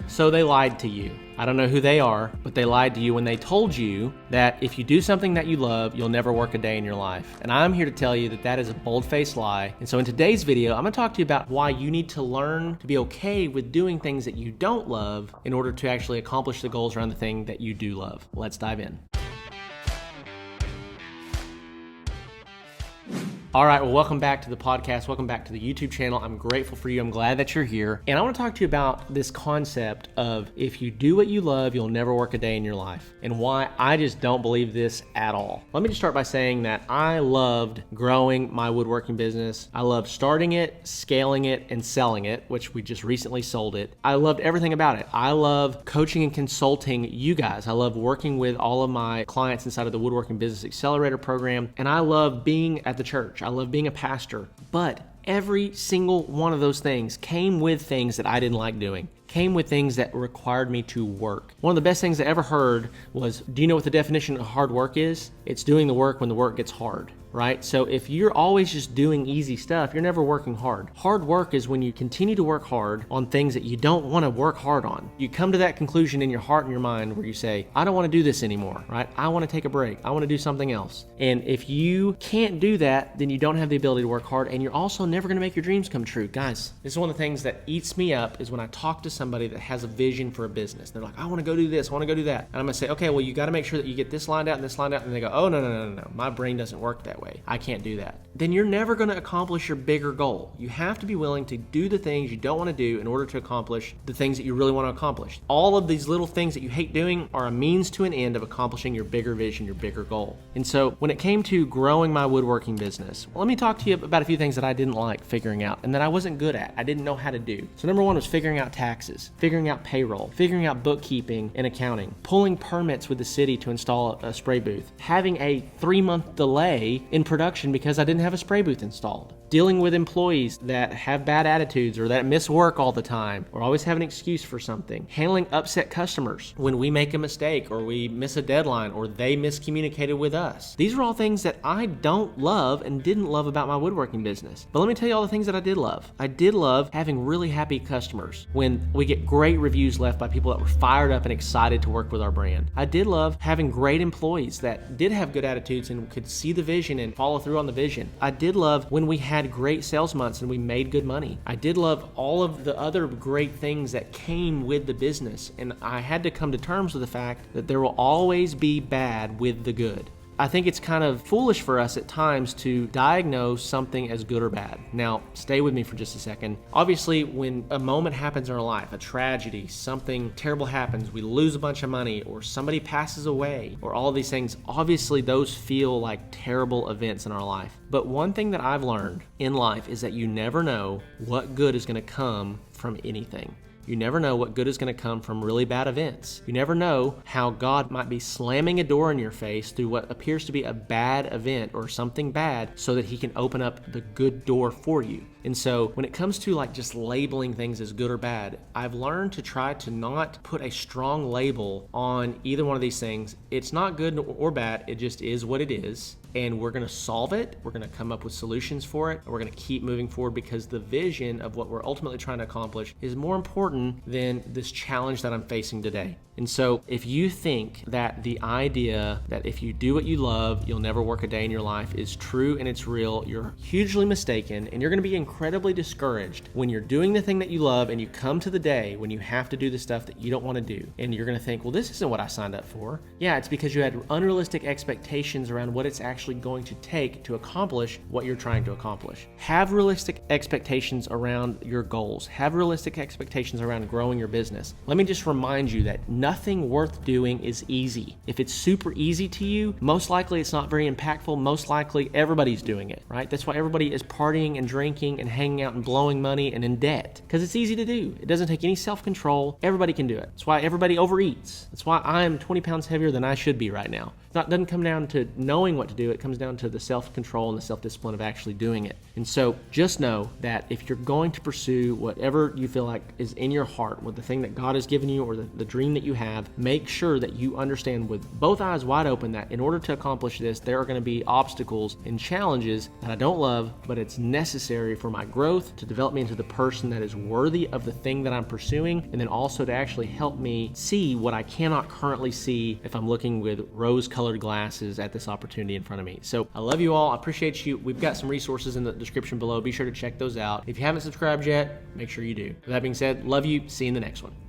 So they lied to you. I don't know who they are, but they lied to you when they told you that if you do something that you love, you'll never work a day in your life. And I'm here to tell you that that is a bold-faced lie. And so in today's video, I'm gonna talk to you about why you need to learn to be okay with doing things that you don't love in order to actually accomplish the goals around the thing that you do love. Let's dive in. All right, well, welcome back to the podcast. Welcome back to the YouTube channel. I'm grateful for you. I'm glad that you're here. And I want to talk to you about this concept of if you do what you love, you'll never work a day in your life, and why I just don't believe this at all. Let me just start by saying that I loved growing my woodworking business. I loved starting it, scaling it, and selling it, which we just recently sold it. I loved everything about it. I love coaching and consulting you guys. I love working with all of my clients inside of the Woodworking Business Accelerator program. And I love being at the church. I love being a pastor, but every single one of those things came with things that I didn't like doing, came with things that required me to work. One of the best things I ever heard was, do you know what the definition of hard work is? It's doing the work when the work gets hard, right? So if you're always just doing easy stuff, you're never working hard. Hard work is when you continue to work hard on things that you don't want to work hard on. You come to that conclusion in your heart and your mind where you say, I don't want to do this anymore, right? I want to take a break. I want to do something else. And if you can't do that, then you don't have the ability to work hard, and you're also never going to make your dreams come true. Guys, this is one of the things that eats me up is when I talk to somebody that has a vision for a business. They're like, I want to go do this, I want to go do that. And I'm going to say, okay, well, you got to make sure that you get this lined out and this lined out. And they go, oh, no. My brain doesn't work that way. I can't do that. Then you're never going to accomplish your bigger goal. You have to be willing to do the things you don't want to do in order to accomplish the things that you really want to accomplish. All of these little things that you hate doing are a means to an end of accomplishing your bigger vision, your bigger goal. And so when it came to growing my woodworking business, let me talk to you about a few things that I didn't like figuring out and that I wasn't good at. I didn't know how to do. So number one was figuring out taxes, figuring out payroll, figuring out bookkeeping and accounting, pulling permits with the city to install a spray booth, having a 3-month delay in production because I didn't have a spray booth installed, dealing with employees that have bad attitudes or that miss work all the time or always have an excuse for something, handling upset customers when we make a mistake or we miss a deadline or they miscommunicated with us. These are all things that I don't love and didn't love about my woodworking business. But let me tell you all the things that I did love. I did love having really happy customers when we get great reviews left by people that were fired up and excited to work with our brand. I did love having great employees that did have good attitudes and could see the vision and follow through on the vision. I did love when we had great sales months and we made good money. I did love all of the other great things that came with the business, and I had to come to terms with the fact that there will always be bad with the good. I think it's kind of foolish for us at times to diagnose something as good or bad. Now, stay with me for just a second. Obviously, when a moment happens in our life, a tragedy, something terrible happens, we lose a bunch of money, or somebody passes away, or all of these things, obviously those feel like terrible events in our life. But one thing that I've learned in life is that you never know what good is going to come from anything. You never know what good is going to come from really bad events. You never know how God might be slamming a door in your face through what appears to be a bad event or something bad so that he can open up the good door for you. And so when it comes to like just labeling things as good or bad, I've learned to try to not put a strong label on either one of these things. It's not good or bad. It just is what it is. And we're going to solve it. We're going to come up with solutions for it. And we're going to keep moving forward because the vision of what we're ultimately trying to accomplish is more important than this challenge that I'm facing today. And so if you think that the idea that if you do what you love, you'll never work a day in your life is true and it's real, you're hugely mistaken, and you're going to be incredibly discouraged when you're doing the thing that you love and you come to the day when you have to do the stuff that you don't want to do. And you're going to think, well, this isn't what I signed up for. Yeah, it's because you had unrealistic expectations around what it's actually going to take to accomplish what you're trying to accomplish. Have realistic expectations around your goals. Have realistic expectations around growing your business. Let me just remind you that nothing worth doing is easy. If it's super easy to you, most likely it's not very impactful. Most likely everybody's doing it, right? That's why everybody is partying and drinking and hanging out and blowing money and in debt, because it's easy to do. It doesn't take any self-control. Everybody can do it. That's why everybody overeats. That's why I'm 20 pounds heavier than I should be right now. It doesn't come down to knowing what to do. it comes down to the self-control and the self-discipline of actually doing it. And so just know that if you're going to pursue whatever you feel like is in your heart, with the thing that God has given you or the dream that you have, make sure that you understand with both eyes wide open that in order to accomplish this, there are going to be obstacles and challenges that I don't love, but it's necessary for my growth, to develop me into the person that is worthy of the thing that I'm pursuing, and then also to actually help me see what I cannot currently see if I'm looking with rose-colored glasses at this opportunity in front of me. So I love you all. I appreciate you. We've got some resources in the description below. Be sure to check those out. If you haven't subscribed yet, make sure you do. With that being said, love you. See you in the next one.